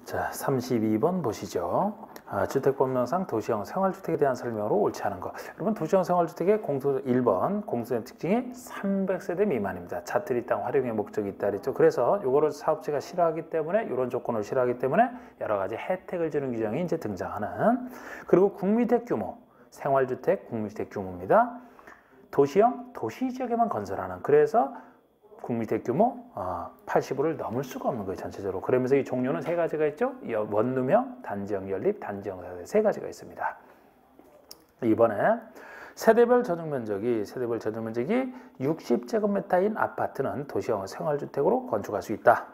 자, 32번 보시죠. 주택법령상 도시형 생활주택에 대한 설명으로 옳지 않은 거. 여러분, 도시형 생활주택의 1번 공소된 특징이 300세대 미만입니다. 자투리 땅 활용의 목적이 있다 그랬죠. 그래서 요거를 사업체가 싫어하기 때문에, 이런 조건을 싫어하기 때문에 여러 가지 혜택을 주는 규정이 이제 등장하는. 그리고 국민주택 규모, 생활주택, 국민주택 규모입니다. 도시형, 도시지역에만 건설하는. 그래서 국민주택 규모 80호를 넘을 수가 없는 거예요, 전체적으로. 그러면서 이 종류는 세 가지가 있죠. 원룸형, 단지형 연립, 단지형 사대 세 가지가 있습니다. 이번에 세대별 전용면적이 60제곱미터인 아파트는 도시형 생활주택으로 건축할 수 있다.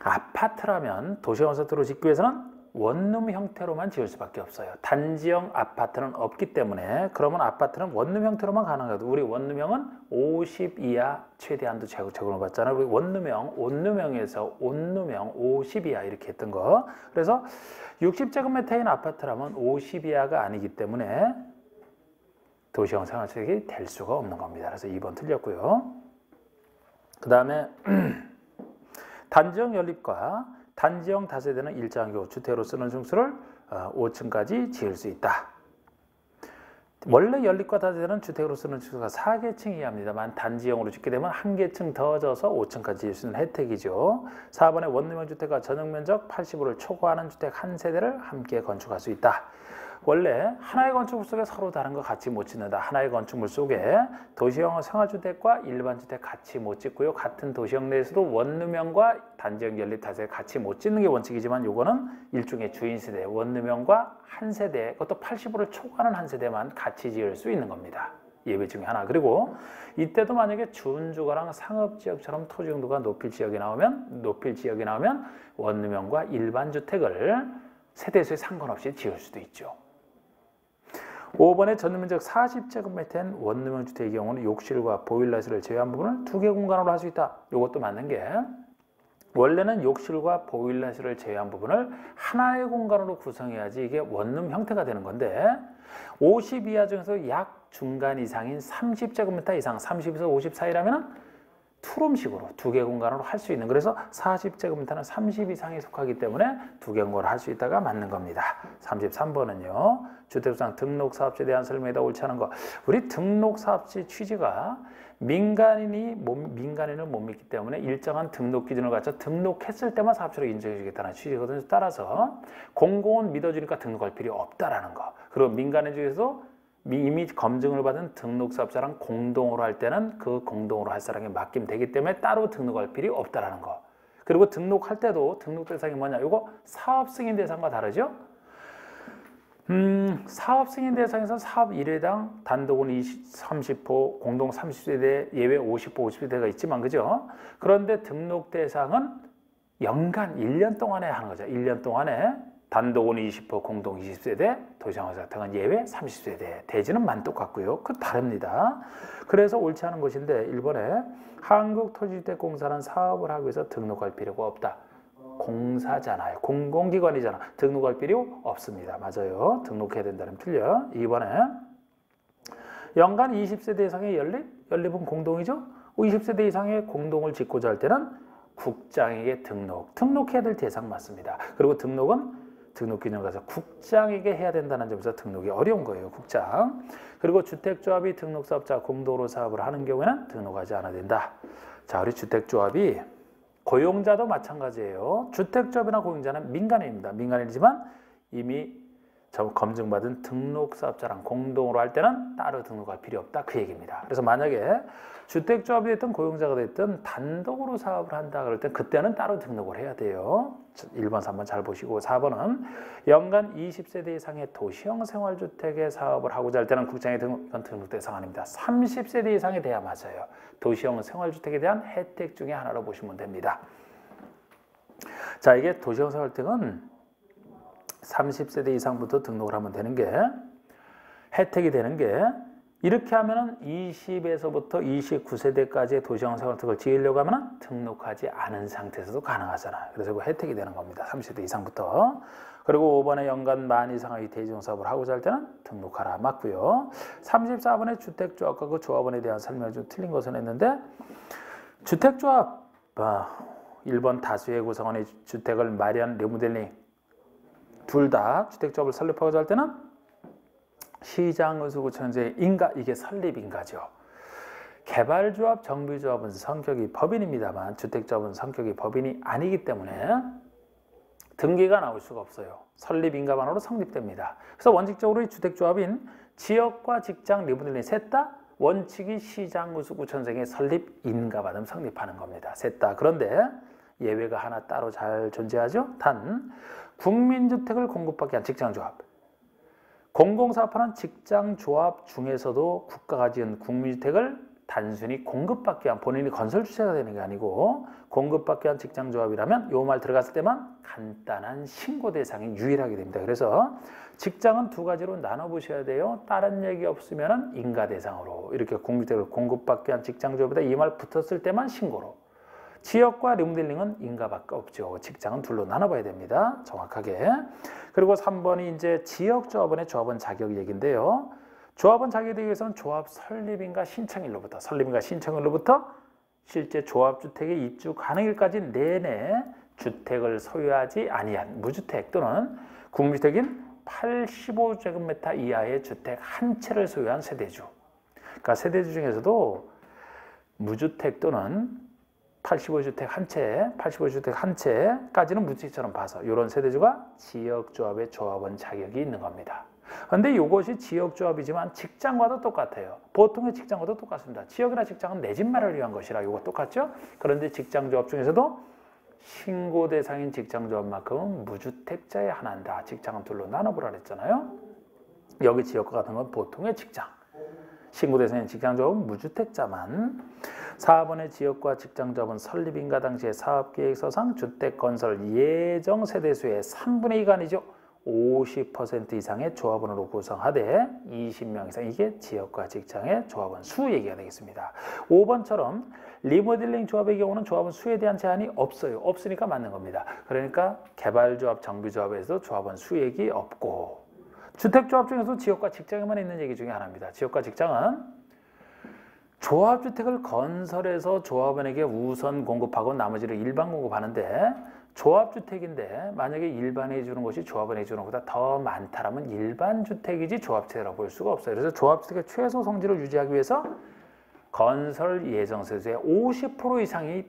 아파트라면 도시형 아파트로 짓기 위해서는 원룸 형태로만 지을 수밖에 없어요. 단지형 아파트는 없기 때문에. 그러면 아파트는 원룸 형태로만 가능하거든요. 우리 원룸형은 50 이하 최대한도 적용을 받잖아요. 우리 온룸형에서 온룸형 50 이하 이렇게 했던 거. 그래서 60제곱미터인 아파트라면 50 이하가 아니기 때문에 도시형 생활주택이 될 수가 없는 겁니다. 그래서 2번 틀렸고요. 그 다음에 단지형 연립과 단지형 다세대는 일정한 경우 주택으로 쓰는 층수를 5층까지 지을 수 있다. 원래 연립과 다세대는 주택으로 쓰는 층수가 4개층 이하입니다만 단지형으로 짓게 되면 1개층 더 져서 5층까지 지을 수 있는 혜택이죠. 4번에 원룸형 주택과 전용면적 80호를 초과하는 주택 한 세대를 함께 건축할 수 있다. 원래 하나의 건축물 속에 서로 다른 거 같이 못 짓는다. 하나의 건축물 속에 도시형 생활주택과 일반주택 같이 못 짓고요. 같은 도시형 내에서도 원룸형과 단지형 연립 다세대 같이 못 짓는 게 원칙이지만 요거는 일종의 주인세대, 원룸형과 한 세대, 그것도 80호를 초과하는 한 세대만 같이 지을 수 있는 겁니다. 예외 중에 하나. 그리고 이때도 만약에 준주거랑 상업지역처럼 토지 용도가 높일 지역이 나오면 원룸형과 일반주택을 세대수에 상관없이 지을 수도 있죠. 5번에 전용면적 40제곱미터인 원룸형 주택의 경우는 욕실과 보일러실을 제외한 부분을 2개 공간으로 할 수 있다. 이것도 맞는 게 원래는 욕실과 보일러실을 제외한 부분을 하나의 공간으로 구성해야지 이게 원룸 형태가 되는 건데 50 이하 중에서 약 중간 이상인 30제곱미터 이상 30에서 50 사이라면 투룸식으로 2개 공간으로 할 수 있는, 그래서 40제곱미터는 30 이상에 속하기 때문에 2개 공간으로 할 수 있다가 맞는 겁니다. 33번은요. 주택수상 등록사업지에 대한 설명에다 옳지 않은 거. 우리 등록사업지 취지가 민간인을 못 믿기 때문에 일정한 등록 기준을 갖춰 등록했을 때만 사업체로 인정해 주겠다는 취지거든요. 따라서 공공은 믿어주니까 등록할 필요 없다라는 거. 그리고 민간인 중에서도 이미 검증을 받은 등록사업자랑 공동으로 할 때는 그 공동으로 할 사람에게 맡기면 되기 때문에 따로 등록할 필요 없다라는 거. 그리고 등록할 때도 등록 대상이 뭐냐? 이거 사업 승인 대상과 다르죠? 사업 승인 대상에서 사업 1회당 단독은 30호, 공동 30세대, 예외 50호, 50세대가 있지만, 그죠? 그런데 등록 대상은 연간 1년 동안에 하는 거죠. 1년 동안에 단독은 20호, 공동 20세대, 도시생활 등은 예외 30세대. 대지는 만 똑같고요. 그 다릅니다. 그래서 옳지 않은 것인데 1번에 한국토지주택공사는 사업을 하기 위해서 등록할 필요가 없다. 공사잖아요. 공공기관이잖아. 등록할 필요 없습니다. 맞아요. 등록해야 된다는 틀려. 2번에 연간 20세대 이상의 연립은 공동이죠. 20세대 이상의 공동을 짓고자 할 때는 국장에게 등록해야 될 대상 맞습니다. 그리고 등록은 등록기준을 가서 국장에게 해야 된다는 점에서 등록이 어려운 거예요. 국장. 그리고 주택조합이 등록사업자 공동으로 사업을 하는 경우에는 등록하지 않아야 된다. 자, 우리 주택조합이 고용자도 마찬가지예요. 주택조합이나 고용자는 민간인입니다. 민간인이지만 이미 검증받은 등록사업자랑 공동으로 할 때는 따로 등록할 필요 없다. 그 얘기입니다. 그래서 만약에 주택조합이 됐든 고용자가 됐든 단독으로 사업을 한다 그럴 때 그때는 따로 등록을 해야 돼요. 1번, 3번 잘 보시고 4번은 연간 20세대 이상의 도시형 생활주택의 사업을 하고자 할 때는 국장의 등록 대상 아닙니다. 30세대 이상이 돼야 맞아요. 도시형 생활주택에 대한 혜택 중에 하나로 보시면 됩니다. 자, 이게 도시형 생활주택은 30세대 이상부터 등록을 하면 되는 게 혜택이 되는 게 이렇게 하면은 20에서부터 29세대까지의 도시형 생활주택을 지으려고 하면은 등록하지 않은 상태에서도 가능하잖아요. 그래서 그 혜택이 되는 겁니다. 30세대 이상부터. 그리고 5번에 연간 만 이상의 대지형 사업을 하고자 할 때는 등록하라. 맞고요. 34번에 주택조합과 그 조합원에 대한 설명이 좀 틀린 것은 했는데 주택조합 1번 다수의 구성원의 주택을 마련, 리모델링 둘 다 주택조합을 설립하고자 할 때는 시장의수구청의 인가, 이게 설립인가죠. 개발조합, 정비조합은 성격이 법인입니다만 주택조합은 성격이 법인이 아니기 때문에 등기가 나올 수가 없어요. 설립인가만으로 성립됩니다. 그래서 원칙적으로 이 주택조합인 지역과 직장, 리모델링 셋 다 원칙이 시장의수구청의 설립인가 받으면 성립하는 겁니다. 셋 다. 그런데 예외가 하나 따로 잘 존재하죠. 단 국민주택을 공급받기 위한 직장조합, 공공사업하는 직장조합 중에서도 국가가 지은 국민주택을 단순히 공급받기 위한, 본인이 건설 주체가 되는 게 아니고 공급받기 위한 직장조합이라면 요 말 들어갔을 때만 간단한 신고 대상이 유일하게 됩니다. 그래서 직장은 두 가지로 나눠보셔야 돼요. 다른 얘기 없으면 인가 대상으로, 이렇게 국민주택을 공급받기 위한 직장조합에다 이 말 붙었을 때만 신고로, 지역과 리모델링은 인가밖에 없죠. 직장은 둘로 나눠봐야 됩니다. 정확하게. 그리고 3번이 이제 지역조합원의 조합원 자격 얘기인데요. 조합원 자격이 되기 위해서는 조합 설립인가 신청일로부터, 실제 조합주택의 입주 가능일까지 내내 주택을 소유하지 아니한 무주택 또는 국민주택인 85제곱미터 이하의 주택 한 채를 소유한 세대주. 그러니까 세대주 중에서도 무주택 또는 85주택 한 채까지는 무주택처럼 봐서 이런 세대주가 지역조합의 조합원 자격이 있는 겁니다. 그런데 이것이 지역조합이지만 직장과도 똑같아요. 보통의 직장과도 똑같습니다. 지역이나 직장은 내 집 마련을 위한 것이라 이거 똑같죠? 그런데 직장조합 중에서도 신고 대상인 직장조합만큼은 무주택자에 한한다. 직장은 둘로 나눠보라 그랬잖아요. 여기 지역과 같은 건 보통의 직장. 신고 대상인 직장조합은 무주택자만. 4번의 지역과 직장조합은 설립인가 당시의 사업계획서상 주택건설 예정 세대수의 3분의 2가 아니죠. 50% 이상의 조합원으로 구성하되 20명 이상, 이게 지역과 직장의 조합원 수 얘기가 되겠습니다. 5번처럼 리모델링 조합의 경우는 조합원 수에 대한 제한이 없어요. 없으니까 맞는 겁니다. 그러니까 개발조합, 정비조합에서도 조합원 수 얘기 없고, 주택조합 중에서 지역과 직장에만 있는 얘기 중에 하나입니다. 지역과 직장은 조합주택을 건설해서 조합원에게 우선 공급하고 나머지를 일반 공급하는데, 조합주택인데 만약에 일반에 주는 것이 조합원에 주는 것보다 더 많다라면 일반주택이지 조합주택이라고 볼 수가 없어요. 그래서 조합주택의 최소 성질을 유지하기 위해서 건설 예정세수의 50% 이상이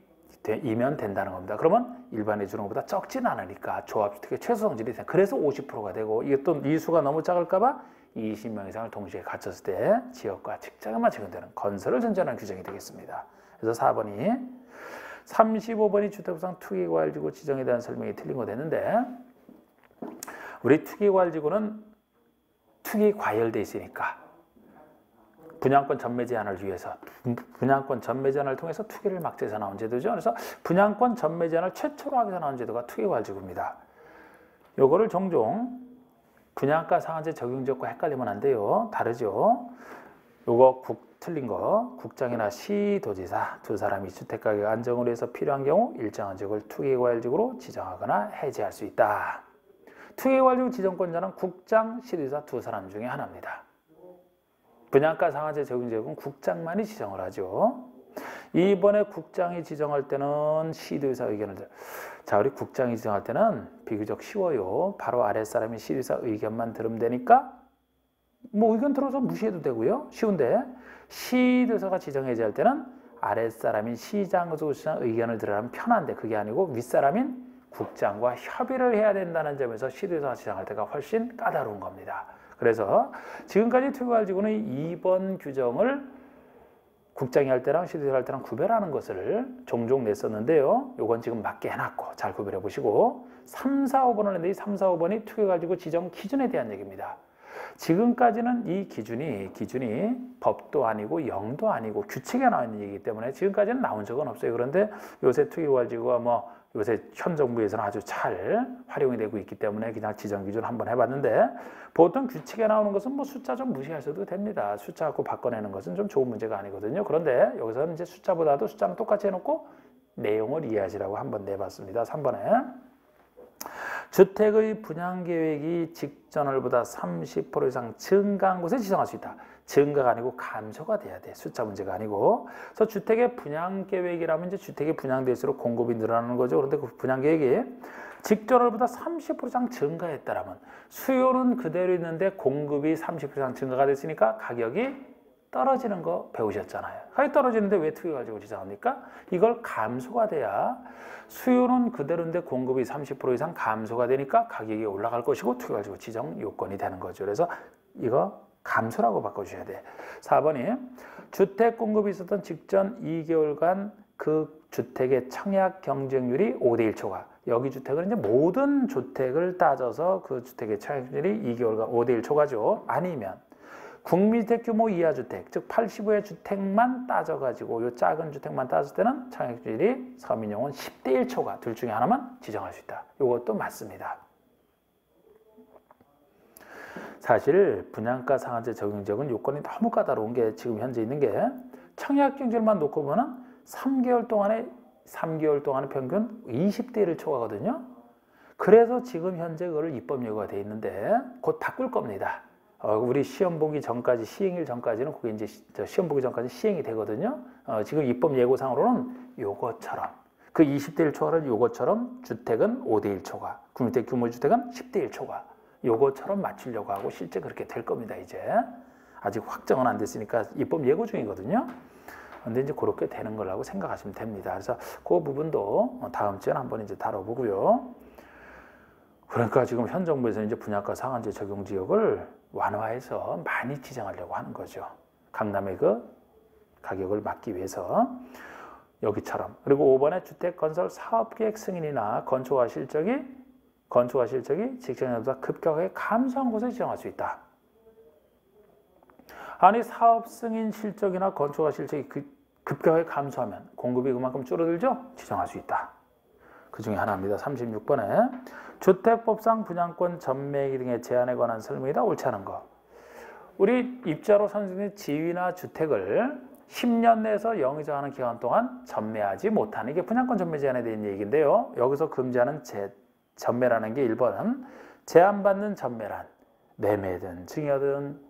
이면 된다는 겁니다. 그러면 일반에 주는 것보다 적진 않으니까 조합주택의 최소 성질이 돼. 그래서 50%가 되고, 이게 또 이 수가 너무 작을까 봐 20명 이상을 동시에 갖췄을 때 지역과 직장에만 적용되는 건설을 전제하는 규정이 되겠습니다. 그래서 4번이 35번이 주택부상 투기과열지구 지정에 대한 설명이 틀린 거 됐는데, 우리 투기과열지구는 투기 과열돼 있으니까 분양권 전매 제한을 위해서, 분양권 전매 제한을 통해서 투기를 막지 위해서 나온 제도죠. 그래서 분양권 전매 제한을 최초로 하기 위해서 나온 제도가 투기과열지구입니다. 요거를 종종 분양가 상한제 적용 지역과 헷갈리면 안 돼요. 다르죠. 요거 틀린 거, 국장이나 시도지사 두 사람이 주택가격 안정을 위해서 필요한 경우 일정한 지역을 투기과열지구로 지정하거나 해제할 수 있다. 투기과열지구 지정권자는 국장, 시도지사 두 사람 중에 하나입니다. 분양가 상한제 적용 지역은 국장만이 지정을 하죠. 이번에 국장이 지정할 때는 시도지사 의견을 자, 우리 국장이 지정할 때는 비교적 쉬워요. 바로 아랫사람이 시도지사 의견만 들으면 되니까 뭐 의견 들어서 무시해도 되고요. 쉬운데, 시도지사가 지정 해제할 때는 아랫사람인 시장의수구청 의견을 들으라면 편한데, 그게 아니고 윗사람인 국장과 협의를 해야 된다는 점에서 시도지사가 지정할 때가 훨씬 까다로운 겁니다. 그래서 지금까지 투기과열지구는 2번 규정을 국장이 할 때랑 시도지사 할 때랑 구별하는 것을 종종 냈었는데요. 요건 지금 맞게 해놨고 잘 구별해 보시고, 3, 4, 5번을 냈는데 이 3, 4, 5번이 투기과열지구 지정 기준에 대한 얘기입니다. 지금까지는 이 기준이 법도 아니고 영도 아니고 규칙에 나와 있는 얘기이기 때문에 지금까지는 나온 적은 없어요. 그런데 요새 투기과열지구가 요새 현 정부에서는 아주 잘 활용이 되고 있기 때문에 그냥 지정 기준 한번 해봤는데, 보통 규칙에 나오는 것은 숫자 좀 무시하셔도 됩니다. 숫자 갖고 바꿔내는 것은 좀 좋은 문제가 아니거든요. 그런데 여기서는 이제 숫자보다도 숫자는 똑같이 해놓고 내용을 이해하시라고 한번 내봤습니다. 3번에 주택의 분양계획이 직전월보다 30% 이상 증가한 곳에 지정할 수 있다. 증가가 아니고 감소가 돼야 돼. 숫자 문제가 아니고. 그래서 주택의 분양 계획이라면 이제 주택이 분양될수록 공급이 늘어나는 거죠. 그런데 그 분양 계획이 직전월보다 30% 이상 증가했다라면 수요는 그대로 있는데 공급이 30% 이상 증가가 됐으니까 가격이 떨어지는 거 배우셨잖아요. 가격이 떨어지는데 왜 투기 가지고 지정합니까? 이걸 감소가 돼야 수요는 그대로인데 공급이 30% 이상 감소가 되니까 가격이 올라갈 것이고 투기 가지고 지정 요건이 되는 거죠. 그래서 이거 감소라고 바꿔주셔야 돼. 4번이 주택 공급이 있었던 직전 2개월간 그 주택의 청약 경쟁률이 5대1 초과. 여기 주택은 이제 모든 주택을 따져서 그 주택의 청약률이 2개월간 5대1 초과죠. 아니면 국민주택 규모 이하 주택, 즉 85의 주택만 따져가지고 이 작은 주택만 따졌을 때는 청약률이 서민용은 10대1 초과. 둘 중에 하나만 지정할 수 있다. 이것도 맞습니다. 사실 분양가 상한제 적용 지역은 요건이 너무 까다로운 게 지금 현재 있는 게 청약 경쟁률만 놓고 보면 3개월 동안에 평균 20대1을 초과거든요. 그래서 지금 현재 그걸 입법 예고가 돼 있는데 곧 바꿀 겁니다. 우리 시험 보기 전까지 시행일 전까지는 그게 이제 시험 보기 전까지 시행이 되거든요. 지금 입법 예고상으로는 요것처럼 그 20대1 초과를 요것처럼 주택은 5대1 초과, 국민주택 규모 주택은 10대1 초과. 요것처럼 맞추려고 하고 실제 그렇게 될 겁니다. 이제 아직 확정은 안 됐으니까 입법 예고 중이거든요. 근데 이제 그렇게 되는 거라고 생각하시면 됩니다. 그래서 그 부분도 다음 주에 한번 이제 다뤄보고요. 그러니까 지금 현 정부에서 이제 분양가 상한제 적용 지역을 완화해서 많이 지정하려고 하는 거죠. 강남의 그 가격을 막기 위해서 여기처럼. 그리고 5번에 주택 건설 사업계획 승인이나 건축화 실적이 직전보다 급격하게 감소한 곳에 지정할 수 있다. 아니 사업 승인 실적이나 건축화 실적이 급격하게 감소하면 공급이 그만큼 줄어들죠? 지정할 수 있다. 그 중에 하나입니다. 36번에 주택법상 분양권 전매기 등의 제한에 관한 설명이다. 옳지 않은 거. 우리 입자로 선정된 지위나 주택을 10년 내에서 영위정하는 기간 동안 전매하지 못하는 게 분양권 전매 제한에 대한 얘기인데요. 여기서 금지하는 전매라는 게 1번 제한받는 전매란 매매든 증여든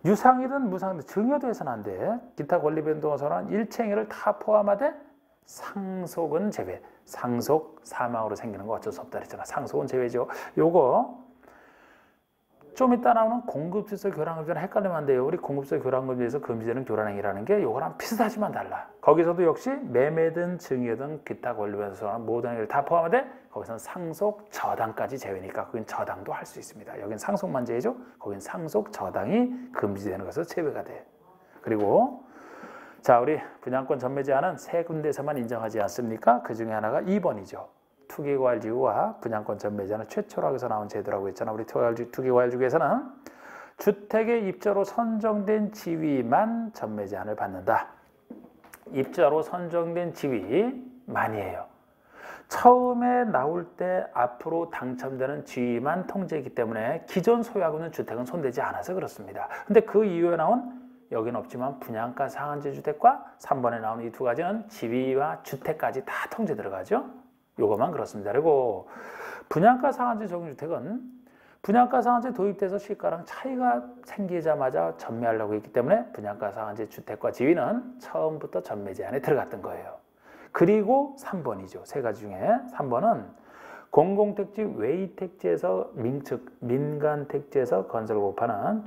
유상이든 무상이든 증여도 해서는 안 돼. 기타 권리 변동서는 일체행위를 다 포함하되 상속은 제외. 상속 사망으로 생기는 거 어쩔 수 없다 그랬잖아. 상속은 제외죠. 요거 좀 이따 나오는 공급질서 교란금지랑 헷갈리면 안 돼요. 우리 공급질서 교란금지에서 금지되는 교란행위라는 게 요거랑 비슷하지만 달라. 거기서도 역시 매매든 증여든 기타 권리 변동서는 모든 행위를 다 포함하되 거기서는 상속 저당까지 제외니까 거긴 저당도 할 수 있습니다. 여긴 상속만 제외죠. 거긴 상속 저당이 금지되는 것에서 제외가 돼. 그리고 자, 우리 분양권 전매 제한은 세 군데에서만 인정하지 않습니까? 그 중에 하나가 2번이죠. 투기과열지구와 분양권 전매 제한은 최초로 하기서 나온 제도라고 했잖아. 우리 투기과열지구에서는 주택의 입자로 선정된 지위만 전매 제한을 받는다. 입자로 선정된 지위만이에요. 처음에 나올 때 앞으로 당첨되는 지위만 통제이기 때문에 기존 소유하고 있는 주택은 손대지 않아서 그렇습니다. 근데 그 이후에 나온 여기는 없지만 분양가 상한제 주택과 3번에 나오는 이 두 가지는 지위와 주택까지 다 통제 들어가죠. 요것만 그렇습니다. 그리고 분양가 상한제 적용주택은 분양가 상한제 도입돼서 시가랑 차이가 생기자마자 전매하려고 했기 때문에 분양가 상한제 주택과 지위는 처음부터 전매 제한에 들어갔던 거예요. 그리고 3번이죠. 세 가지 중에 3번은 공공택지 외의택지에서 민간택지에서 건설을 고파는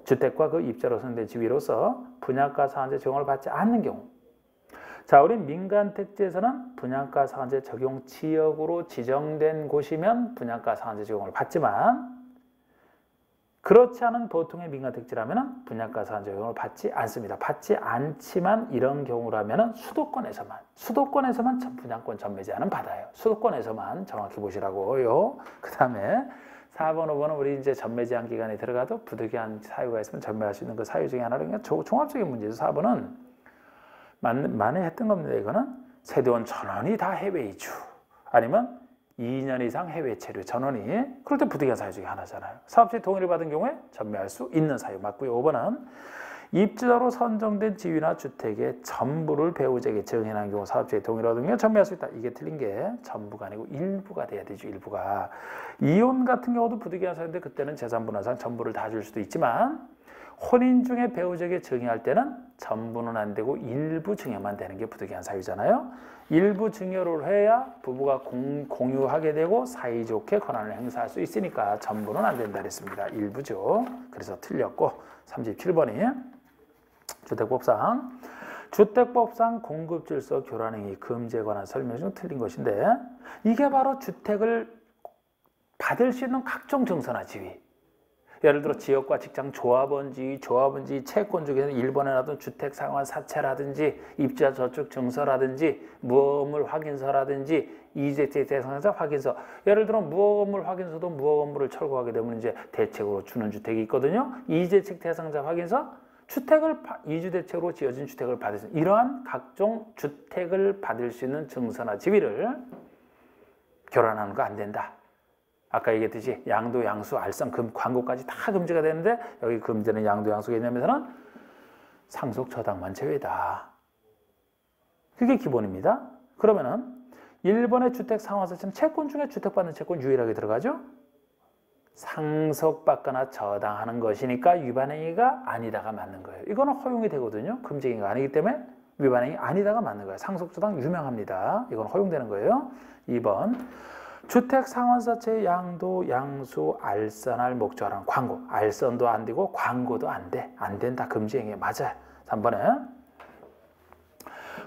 주택과 그 입자로 선정된 지위로서 분양가 상한제 적용을 받지 않는 경우. 자, 우리 민간택지에서는 분양가 상한제 적용 지역으로 지정된 곳이면 분양가 상한제 적용을 받지만 그렇지 않은 보통의 민간택지라면 분양가 상한제 적용을 받지 않습니다. 받지 않지만 이런 경우라면 수도권에서만 분양권 전매 제한은 받아요. 수도권에서만 정확히 보시라고요. 그 다음에 4번, 5번은 우리 이제 전매 제한 기간에 들어가도 부득이한 사유가 있으면 전매할 수 있는 그 사유 중에 하나로 그냥 종합적인 문제죠. 4번은 만에 했던 겁니다. 이거는 세대원 전원이 다 해외 이주 아니면 2년 이상 해외 체류 전원이 그럴 때 부득이한 사유 중에 하나잖아요. 사업주의 동의를 받은 경우에 전매할 수 있는 사유 맞고요. 5번은 입주자로 선정된 지위나 주택의 전부를 배우자에게 증여한 경우 사업자의 동의를 얻으며 전매할 수 있다. 이게 틀린 게 전부가 아니고 일부가 돼야 되죠. 일부가. 이혼 같은 경우도 부득이한 사유인데 그때는 재산분할상 전부를 다 줄 수도 있지만 혼인 중에 배우자에게 증여할 때는 전부는 안 되고 일부 증여만 되는 게 부득이한 사유잖아요. 일부 증여를 해야 부부가 공유하게 되고 사이좋게 권한을 행사할 수 있으니까 전부는 안 된다 그랬습니다. 일부죠. 그래서 틀렸고 37번이 주택법상 공급질서 교란행위 금지에 관한 설명 중 틀린 것인데 이게 바로 주택을 받을 수 있는 각종 증서나 지위. 예를 들어 지역과 직장 조합원지, 채권 중에서 1번에 놔둔 주택상환 사채라든지 입주자 저축 증서라든지 무허건물 확인서라든지 이주택 대상자 확인서. 예를 들어 무허건물 확인서도 무허건물을 철거하게 되면 이제 대책으로 주는 주택이 있거든요. 이주택 대상자 확인서, 이주대책으로 지어진 주택을 받을 수 있는 이러한 각종 주택을 받을 수 있는 증서나 지위를 교란하는 거 안 된다. 아까 얘기했듯이 양도, 양수, 알선, 광고까지 다 금지가 되는데 여기 금지는 양도, 양수 개념에서는 상속 저당만 제외다. 그게 기본입니다. 그러면은 1번의 주택 상환사채는 채권 중에 주택받는 채권 유일하게 들어가죠. 상속받거나 저당하는 것이니까 위반행위가 아니다가 맞는 거예요. 이거는 허용이 되거든요. 금지행위가 아니기 때문에 위반행위 아니다가 맞는 거예요. 상속저당 유명합니다. 이건 허용되는 거예요. 2번 주택 상환사채의 양도, 양수, 알선할 목적으로 광고. 알선도 안 되고 광고도 안 돼. 안 된다. 금지행위 맞아요. 3번에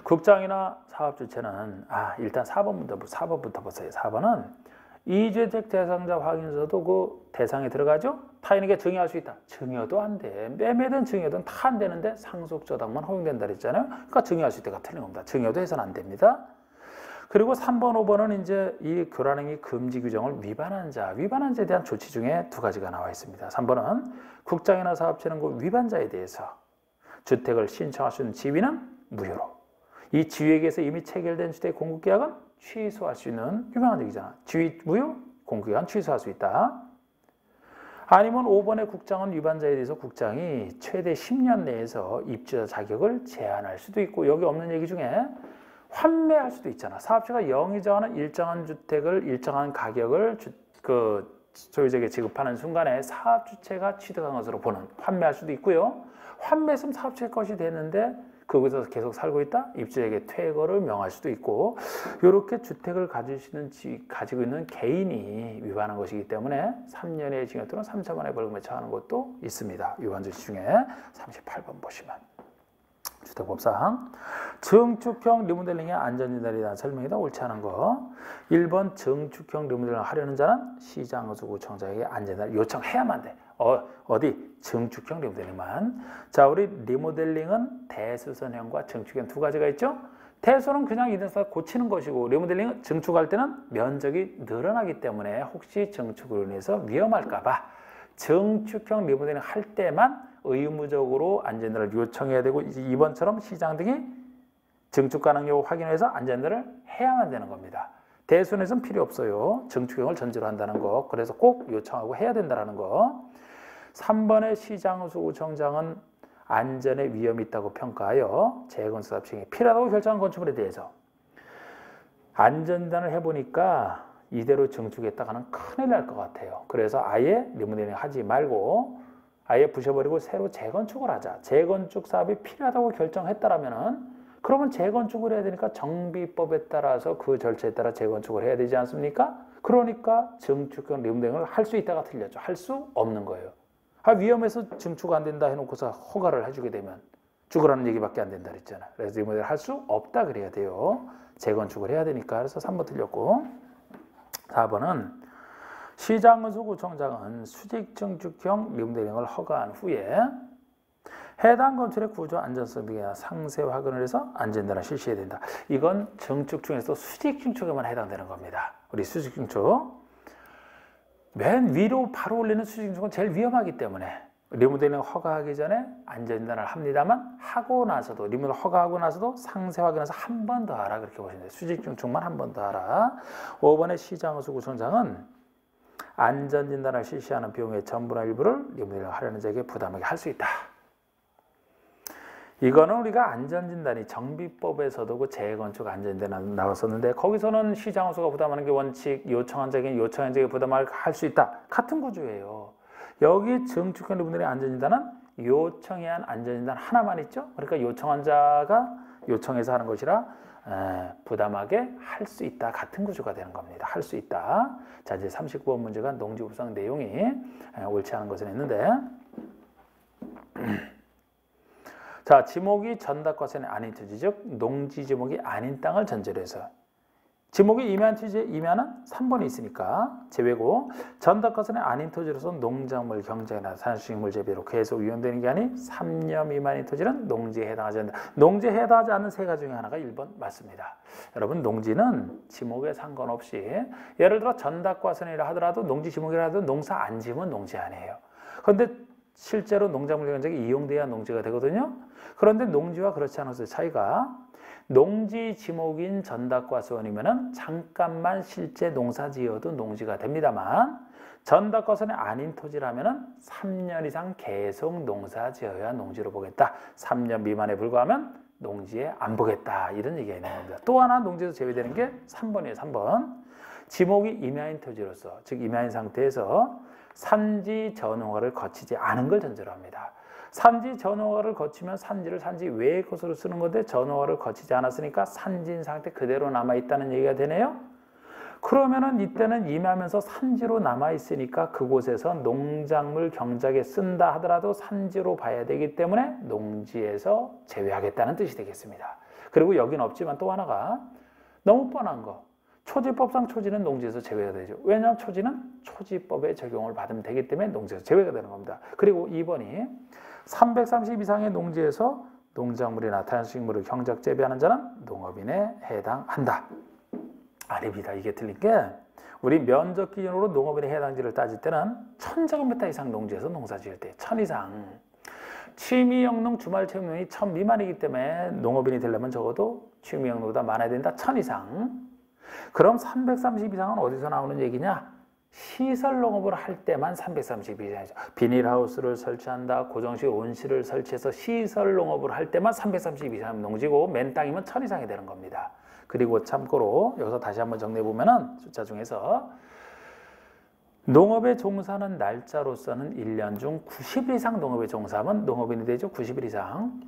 국장이나 사업주체는 일단 4번부터 보세요. 4번은 이주택 대상자 확인서도 그 대상에 들어가죠. 타인에게 증여할 수 있다. 증여도 안 돼. 매매든 증여든 다 안 되는데 상속저당만 허용된다 그랬잖아요. 그러니까 증여할 수 있다가 틀린 겁니다. 증여도 해서는 안 됩니다. 그리고 3번, 5번은 이제 이 교란행위 금지 규정을 위반한 자에 대한 조치 중에 두 가지가 나와 있습니다. 3번은 국장이나 사업체는 그 위반자에 대해서 주택을 신청할 수 있는 지위는 무효로. 이 지위에 의해서 이미 체결된 주택 공급계약은 취소할 수 있는 유명한 얘기잖아. 지위 무효, 공급계약은 취소할 수 있다. 아니면 5번의 국장은 위반자에 대해서 국장이 최대 10년 내에서 입주자 자격을 제한할 수도 있고 여기 없는 얘기 중에 환매할 수도 있잖아. 사업자가 영위정하는 일정한 주택을 일정한 가격을 소유자에게 지급하는 순간에 사업주체가 취득한 것으로 보는 환매할 수도 있고요. 환매했으면 사업주체 것이 됐는데 거기서 계속 살고 있다? 입주자에게 퇴거를 명할 수도 있고 이렇게 주택을 가지고 있는 개인이 위반한 것이기 때문에 3년의 징역 또는 3천만 원의 벌금에 처하는 것도 있습니다. 위반 조치 중에 38번 보시면. 주택법상 증축형 리모델링의 안전진단에 대한 설명이다. 옳지 않은 거. 1번 증축형 리모델링을 하려는 자는 시장의수구청장에게 안전진단을 요청해야만 돼. 어디? 증축형 리모델링만. 자, 우리 리모델링은 대수선형과 증축형 두 가지가 있죠. 대수는 그냥 이동사 고치는 것이고 리모델링은 증축할 때는 면적이 늘어나기 때문에 혹시 증축으로 인해서 위험할까 봐 증축형 리모델링 할 때만 의무적으로 안전진단을 요청해야 되고 2번처럼 시장 등이 증축 가능 여부 확인해서 안전진단을 해야만 되는 겁니다. 대수에서는 필요 없어요. 증축형을 전제로 한다는 거. 그래서 꼭 요청하고 해야 된다는 거. 3번의 시장수구청장은 안전에 위험이 있다고 평가하여 재건축 시행이 필요하다고 결정한 건축물에 대해서 안전진단을 해보니까 이대로 증축했다가는 큰일 날 것 같아요. 그래서 아예 리모델링 하지 말고 아예 부셔버리고 새로 재건축을 하자. 재건축 사업이 필요하다고 결정했다라면은 그러면 재건축을 해야 되니까 정비법에 따라서 그 절차에 따라 재건축을 해야 되지 않습니까? 그러니까 증축형 리모델링을 할 수 있다가 틀렸죠. 할 수 없는 거예요. 위험해서 증축 안 된다 해놓고서 허가를 해주게 되면 죽으라는 얘기밖에 안 된다 그랬잖아. 그래서 리모델링을 할 수 없다 그래야 돼요. 재건축을 해야 되니까. 그래서 3번 틀렸고 4번은 시장건설구청장은 수직증축형 리모델링을 허가한 후에 해당 건축의 구조 안전성 등의 상세 확인을 해서 안전진단을 실시해야 된다. 이건 증축 중에서 수직증축에만 해당되는 겁니다. 우리 수직증축 맨 위로 바로 올리는 수직증축은 제일 위험하기 때문에 리모델링 허가하기 전에 안전진단을 합니다만 하고 나서도 리모델링 허가하고 나서도 상세 확인해서 한 번 더 하라 그렇게 보시면 돼요. 수직증축만 한 번 더 하라. 5번의 시장건설구청장은 안전진단을 실시하는 비용의 전부나 일부를 리모델링 하려는 자에게 부담하게 할 수 있다. 이거는 우리가 안전진단이 정비법에서도 그 재건축 안전진단 나왔었는데 거기서는 시장호수가 부담하는 게 원칙, 요청한 자에게 부담할 수 있다. 같은 구조예요. 여기 증축하는 분들의 안전진단은 요청에 한 안전진단 하나만 있죠. 그러니까 요청한 자가 요청해서 하는 것이라 부담하게 할 수 있다. 같은 구조가 되는 겁니다. 할 수 있다. 자, 이제 39번 문제가 농지구상 내용이 옳지 않은 것은 했는데 자, 지목이 전답과서는 아닌 토지, 즉 농지 지목이 아닌 땅을 전제로 해서 지목이 임야한 토지에 임야는 3번이 있으니까 제외고 전답과서는 아닌 토지로서 농작물 경작이나 산식물 재배로 계속 이용되는 게 아닌 3년 미만의 토지는 농지에 해당하지 않는다. 농지에 해당하지 않는 세 가지 중에 하나가 1번 맞습니다. 여러분 농지는 지목에 상관없이 예를 들어 전답과선이라 하더라도 농지 지목이라 하더라도 농사 안 지으면 농지 아니에요. 그런데 실제로 농작물 경작이 이용돼야 농지가 되거든요. 그런데 농지와 그렇지 않아서 차이가 농지 지목인 전답과수원이면은 잠깐만 실제 농사 지어도 농지가 됩니다만 전답과수원이 아닌 토지라면은 3년 이상 계속 농사 지어야 농지로 보겠다. 3년 미만에 불과하면 농지에 안 보겠다. 이런 얘기가 있는 겁니다. 또 하나 농지에서 제외되는 게 3번이에요. 3번. 지목이 임야인 토지로서 즉 임야인 상태에서 산지 전용화를 거치지 않은 걸 전제로 합니다. 산지 전용화를 거치면 산지를 산지 외의 것으로 쓰는 건데 전용화를 거치지 않았으니까 산지인 상태 그대로 남아있다는 얘기가 되네요. 그러면은 이때는 임하면서 산지로 남아있으니까 그곳에서 농작물 경작에 쓴다 하더라도 산지로 봐야 되기 때문에 농지에서 제외하겠다는 뜻이 되겠습니다. 그리고 여긴 없지만 또 하나가 너무 뻔한 거. 초지법상 초지는 농지에서 제외가 되죠. 왜냐하면 초지는 초지법에 적용을 받으면 되기 때문에 농지에서 제외가 되는 겁니다. 그리고 2번이 330 이상의 농지에서 농작물이나 다양식물을 경작 재배하는 자는 농업인에 해당한다. 아닙니다. 이게 틀린 게 우리 면적 기준으로 농업인의 해당지를 따질 때는 1000제곱미터 이상 농지에서 농사 지을 때 1000 이상 취미 영농 주말 체험용이 1000 미만이기 때문에 농업인이 되려면 적어도 취미 영농보다 많아야 된다. 1000 이상. 그럼 330 이상은 어디서 나오는 얘기냐? 시설 농업을 할 때만 330 이상이죠. 비닐하우스를 설치한다, 고정식 온실을 설치해서 시설 농업을 할 때만 330 이상 농지고 맨 땅이면 1000 이상이 되는 겁니다. 그리고 참고로 여기서 다시 한번 정리해 보면은 숫자 중에서 농업에 종사하는 날짜로서는 1년 중 90일 이상 농업에 종사하면 농업인이 되죠. 90일 이상.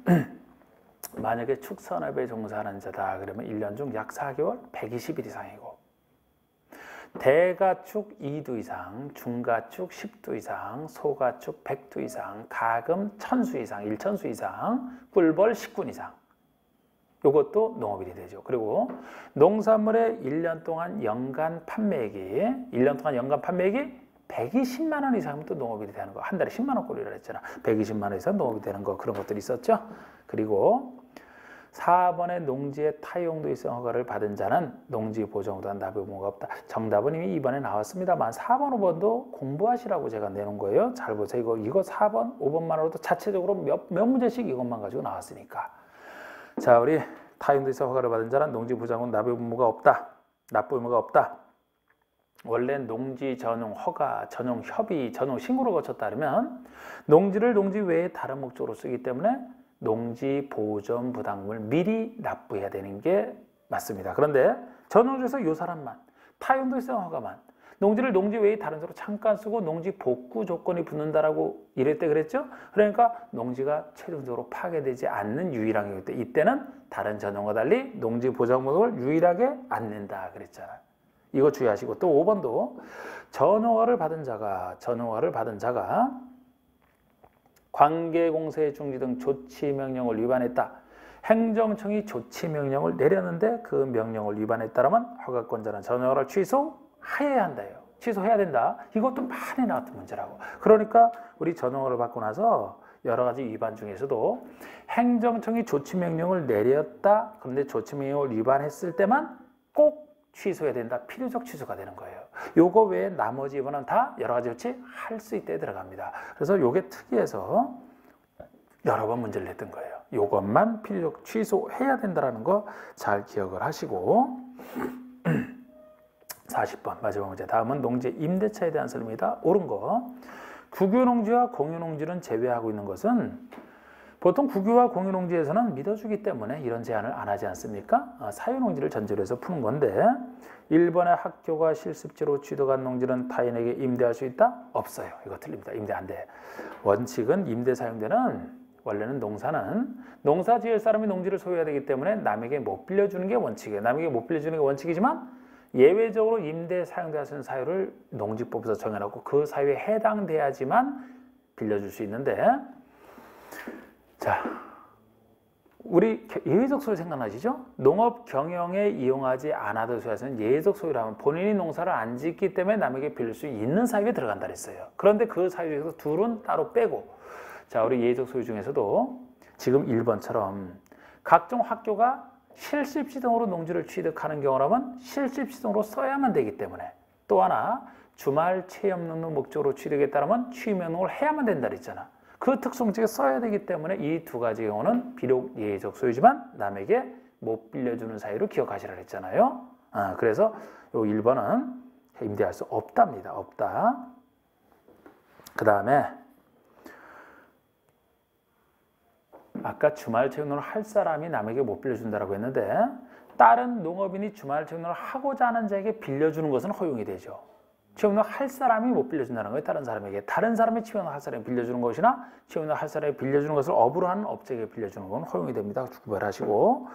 만약에 축산업에 종사하는 자다 그러면 1년 중 약 4개월 120일 이상이고 대가축 2두 이상, 중가축 10두 이상, 소가축 100두 이상, 가금 1000수 이상, 1000수 이상, 꿀벌 10군 이상 이것도 농업인이 되죠. 그리고 농산물의 1년 동안 연간 판매액이 120만 원 이상이면 또 농업인이 되는 거. 한 달에 10만 원꼴이라 했잖아. 120만 원 이상 농업이 되는 거 그런 것들이 있었죠. 그리고 4번의 농지의 타용도 일성 허가를 받은 자는 농지 보정도 한 납입 의무가 없다. 정답은 이미 2번에 나왔습니다만 4번, 5번도 공부하시라고 제가 내놓은 거예요. 잘 보세요. 이거 4번, 5번만으로도 자체적으로 몇 문제씩 이것만 가지고 나왔으니까. 자, 우리 타용도 일성 허가를 받은 자는 농지 보정은 납입 의무가 없다. 납부 의무가 없다. 원래 농지 전용 허가, 전용 협의, 전용 신고를 거쳤다 그러면 농지를 농지 외에 다른 목적으로 쓰기 때문에 농지 보존 부담금을 미리 납부해야 되는 게 맞습니다. 그런데 전용지에서 이 사람만 타용도 일성 허가만 농지를 농지 외에 다른 데로 잠깐 쓰고 농지 복구 조건이 붙는다라고 이럴 때 그랬죠. 그러니까 농지가 최종적으로 파괴되지 않는 유일한 경우 때 이때는 다른 전용과 달리 농지 보존금을 유일하게 안 낸다 그랬잖아요. 이거 주의하시고 또 5번도 전용허가를 받은 자가 관계공사의 중지 등 조치명령을 위반했다. 행정청이 조치명령을 내렸는데 그 명령을 위반했다면 허가권자는 전용허가를 취소해야 한다요. 취소해야 된다. 이것도 많이 나왔던 문제라고. 그러니까 우리 전용허가를 받고 나서 여러 가지 위반 중에서도 행정청이 조치명령을 내렸다. 그런데 조치명령을 위반했을 때만 꼭 취소해야 된다. 필요적 취소가 되는 거예요. 요거 외에 나머지 위반은 다 여러 가지 조치 할 수 있대 들어갑니다. 그래서 요게 특이해서 여러 번 문제를 냈던 거예요. 요것만 필요적 취소해야 된다는 거 잘 기억을 하시고 40번 마지막 문제. 다음은 농지 임대차에 대한 설명이다. 옳은 거. 국유농지와 공유농지는 제외하고 있는 것은 보통 국유와 공유농지에서는 믿어주기 때문에 이런 제한을 안 하지 않습니까? 사유농지를 전제로 해서 푸는 건데 1번의 학교가 실습지로 취득한 농지는 타인에게 임대할 수 있다? 없어요. 이거 틀립니다. 임대 안 돼. 원칙은 임대 사용되는 원래는 농사는 농사 지을 사람이 농지를 소유해야 되기 때문에 남에게 못 빌려주는 게 원칙이에요. 남에게 못 빌려주는 게 원칙이지만 예외적으로 임대 사용될 수 있는 사유를 농지법에서 정해놓고 그 사유에 해당돼야지만 빌려줄 수 있는데 자, 우리 예외적 소유 생각나시죠? 농업 경영에 이용하지 않아도 소유하는 예외적 소유라면 본인이 농사를 안 짓기 때문에 남에게 빌릴 수 있는 사유에 들어간다 그랬어요. 그런데 그 사유 중에서 둘은 따로 빼고 자, 우리 예외적 소유 중에서도 지금 1번처럼 각종 학교가 실습지 등으로 농지를 취득하는 경우라면 실습지 등으로 써야만 되기 때문에 또 하나 주말 체험 농농 목적으로 취득에 따르면 취임 농농을 해야만 된다 그랬잖아. 그 특성지에 써야 되기 때문에 이 두 가지 경우는 비록 예외적 소유지만 남에게 못 빌려주는 사유로 기억하시라 그랬잖아요. 그래서 요 1번은 임대할 수 없답니다. 없다. 그 다음에 아까 주말 체육농을 할 사람이 남에게 못 빌려준다고 했는데 다른 농업인이 주말 체육농을 하고자 하는 자에게 빌려주는 것은 허용이 되죠. 체육농 할 사람이 못 빌려준다는 거예요. 다른 사람에게. 다른 사람이 체육농 할 사람이 빌려주는 것이나 체육농 할 사람이 빌려주는 것을 업으로 하는 업체에게 빌려주는 건 허용이 됩니다. 구별하시고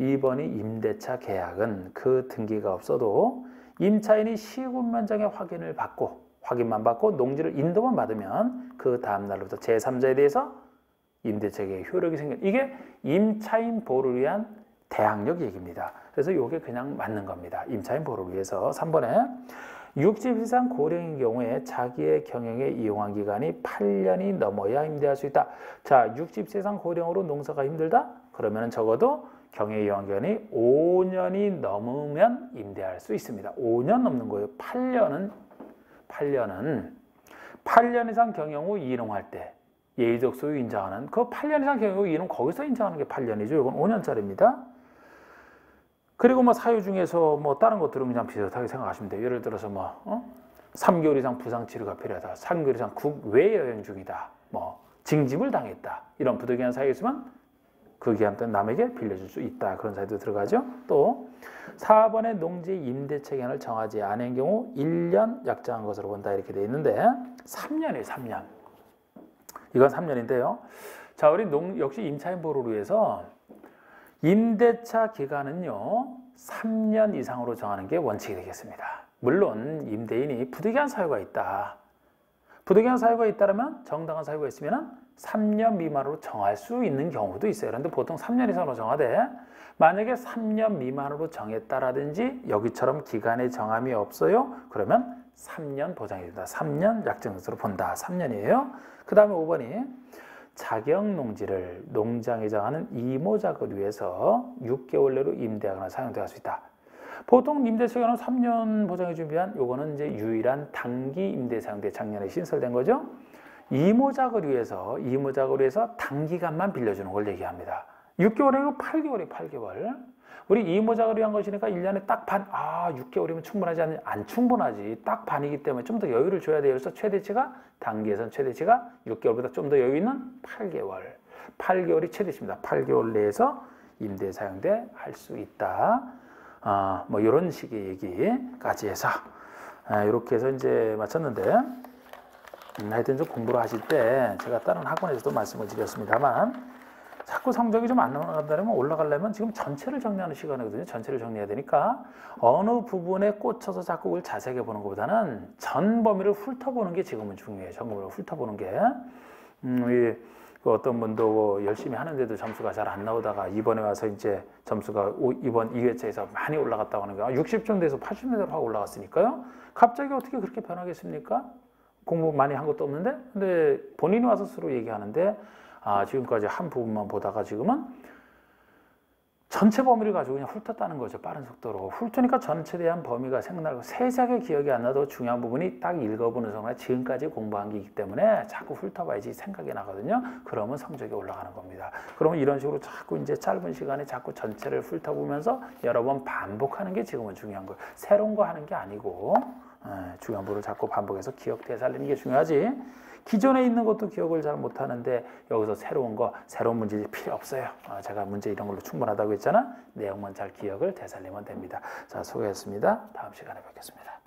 2번이 임대차 계약은 그 등기가 없어도 임차인이 시군면적의 확인을 받고 확인만 받고 농지를 인도만 받으면 그 다음 날부터 제3자에 대해서 임대차계의 효력이 생겨. 이게 임차인 보호를 위한 대항력 얘기입니다. 그래서 이게 그냥 맞는 겁니다. 임차인 보호를 위해서. 3번에 60 이상 고령인 경우에 자기의 경영에 이용한 기간이 8년이 넘어야 임대할 수 있다. 자, 60세 이상 고령으로 농사가 힘들다? 그러면 적어도 경영에 이용한 기간이 5년이 넘으면 임대할 수 있습니다. 5년 넘는 거예요. 8년 이상 경영 후 이농할 때 예외적 소유 인정하는 그 8년 이상 경영 후 이농 거기서 인정하는 게 8년이죠. 이건 5년짜리입니다. 그리고 뭐 사유 중에서 뭐 다른 것들은 그냥 비슷하게 생각하시면 돼요. 예를 들어서 뭐 3개월 이상 부상 치료가 필요하다. 3개월 이상 국외 여행 중이다. 뭐 징집을 당했다. 이런 부득이한 사유가 있으면 그 기간 동안 남에게 빌려줄 수 있다. 그런 사유도 들어가죠. 또 4번의 농지 임대차 기간을 정하지 않은 경우 1년 약정한 것으로 본다. 이렇게 돼 있는데 3년이에요. 3년. 이건 3년인데요. 자, 우리 역시 임차인 보호를 위해서 임대차 기간은요 3년 이상으로 정하는 게 원칙이 되겠습니다. 물론 임대인이 부득이한 사유가 있다. 부득이한 사유가 있다면 정당한 사유가 있으면 3년 미만으로 정할 수 있는 경우도 있어요. 그런데 보통 3년 이상으로 정하되 만약에 3년 미만으로 정했다라든지 여기처럼 기간에 정함이 없어요. 그러면 3년 보장이 된다. 3년 약정으로 본다. 3년이에요. 그 다음에 5번이 자격 농지를 농장에 정하는 이모작을 위해서 6개월 내로 임대하거나 사용될 수 있다. 보통 임대차기간은 3년 보장해 준비한 요거는 이제 유일한 단기 임대 사용대 작년에 신설된 거죠. 이모작을 위해서 단기간만 빌려주는 걸 얘기합니다. 6개월이고 8개월. 우리 이모작을 위한 것이니까 1년에 딱 반, 6개월이면 충분하지 안 충분하지. 딱 반이기 때문에 좀 더 여유를 줘야 돼요. 그래서 최대치가 단기에선 최대치가 6개월보다 좀 더 여유 있는 8개월. 8개월이 최대치입니다. 8개월 내에서 임대 사용대 할 수 있다. 뭐 이런 식의 얘기까지 해서 이렇게 해서 이제 마쳤는데 하여튼 좀 공부를 하실 때 제가 다른 학원에서도 말씀을 드렸습니다만 자꾸 성적이 좀 안 올라간다면 올라가려면 지금 전체를 정리하는 시간이거든요. 전체를 정리해야 되니까 어느 부분에 꽂혀서 자꾸 그걸 자세하게 보는 것보다는 전 범위를 훑어보는 게 지금은 중요해요. 전 범위를 훑어보는 게 어떤 분도 열심히 하는데도 점수가 잘 안 나오다가 이번에 와서 이제 점수가 이번 2회차에서 많이 올라갔다고 하는 거야. 60점 돼서 80점대로 확 올라갔으니까요. 갑자기 어떻게 그렇게 변하겠습니까? 공부 많이 한 것도 없는데 근데 본인이 와서 스스로 얘기하는데 지금까지 한 부분만 보다가 지금은 전체 범위를 가지고 그냥 훑었다는 거죠. 빠른 속도로. 훑으니까 전체에 대한 범위가 생각나고 세세하게 기억이 안 나도 중요한 부분이 딱 읽어보는 순간 지금까지 공부한 게 있기 때문에 자꾸 훑어봐야지 생각이 나거든요. 그러면 성적이 올라가는 겁니다. 그러면 이런 식으로 자꾸 이제 짧은 시간에 자꾸 전체를 훑어보면서 여러 번 반복하는 게 지금은 중요한 거예요. 새로운 거 하는 게 아니고 중요한 부분을 자꾸 반복해서 기억 되살리는 게 중요하지. 기존에 있는 것도 기억을 잘 못하는데 여기서 새로운 거, 새로운 문제 필요 없어요. 제가 문제 이런 걸로 충분하다고 했잖아. 내용만 잘 기억을 되살리면 됩니다. 자, 수고했습니다. 다음 시간에 뵙겠습니다.